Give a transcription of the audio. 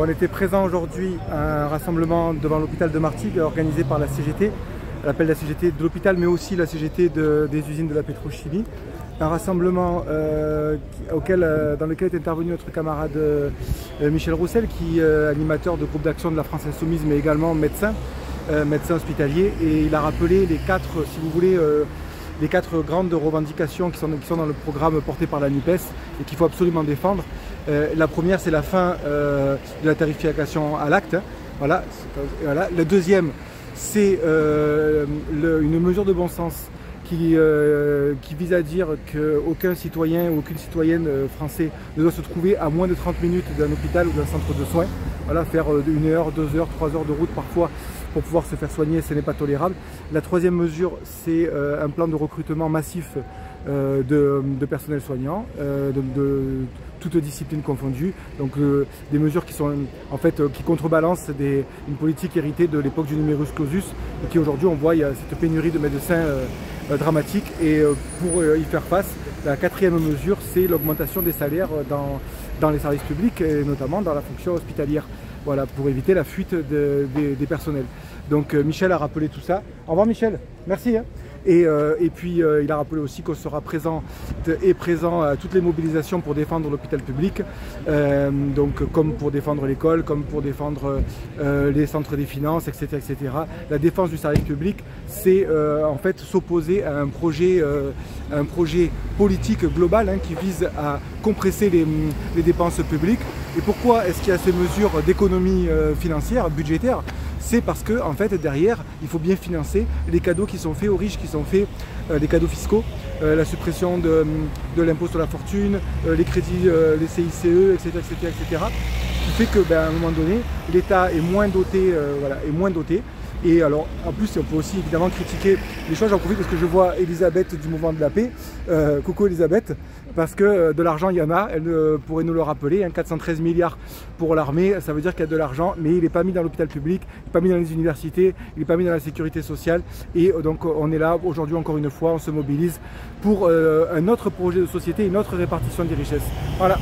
Bon, on était présent aujourd'hui à un rassemblement devant l'hôpital de Martigues organisé par la CGT, l'appel de la CGT de l'hôpital mais aussi la CGT des usines de la pétrochimie. Un rassemblement dans lequel est intervenu notre camarade Michel Roussel, qui est animateur de groupe d'action de la France Insoumise mais également médecin hospitalier, et il a rappelé les quatre, si vous voulez, les quatre grandes revendications qui sont dans le programme porté par la NUPES et qu'il faut absolument défendre. La première, c'est la fin de la tarification à l'acte. Voilà. La deuxième, c'est une mesure de bon sens qui vise à dire qu'aucun citoyen ou aucune citoyenne français ne doit se trouver à moins de 30 minutes d'un hôpital ou d'un centre de soins. Voilà, faire 1 heure, 2 heures, 3 heures de route parfois pour pouvoir se faire soigner, ce n'est pas tolérable. La troisième mesure, c'est un plan de recrutement massif de personnel soignant, de toutes disciplines confondues. Donc des mesures qui sont en fait qui contrebalancent une politique héritée de l'époque du numerus clausus, et qui aujourd'hui on voit il y a cette pénurie de médecins dramatique. Et pour y faire face, la quatrième mesure, c'est l'augmentation des salaires dans les services publics et notamment dans la fonction hospitalière. Voilà, pour éviter la fuite des personnels. Donc Michel a rappelé tout ça. Au revoir Michel, merci. Hein. Et puis il a rappelé aussi qu'on sera présent à toutes les mobilisations pour défendre l'hôpital public, donc comme pour défendre l'école, comme pour défendre les centres des finances, etc., etc. La défense du service public, c'est en fait s'opposer à un projet politique global qui vise à compresser les dépenses publiques. Et pourquoi est-ce qu'il y a ces mesures d'économie financière, budgétaire? C'est parce que en fait derrière il faut bien financer les cadeaux qui sont faits aux riches, qui sont faits, les cadeaux fiscaux, la suppression de l'impôt sur la fortune, les crédits, les CICE, etc., etc., etc. Qui fait que à un moment donné l'État est moins doté, Et alors, en plus, on peut aussi évidemment critiquer les choix. J'en profite parce que je vois Elisabeth du Mouvement de la Paix. Coucou Elisabeth, parce que de l'argent, il y en a. Elle pourrait nous le rappeler. 413 milliards pour l'armée, ça veut dire qu'il y a de l'argent, mais il n'est pas mis dans l'hôpital public, il n'est pas mis dans les universités, il n'est pas mis dans la sécurité sociale. Et donc, on est là aujourd'hui, encore une fois, on se mobilise pour un autre projet de société, une autre répartition des richesses. Voilà.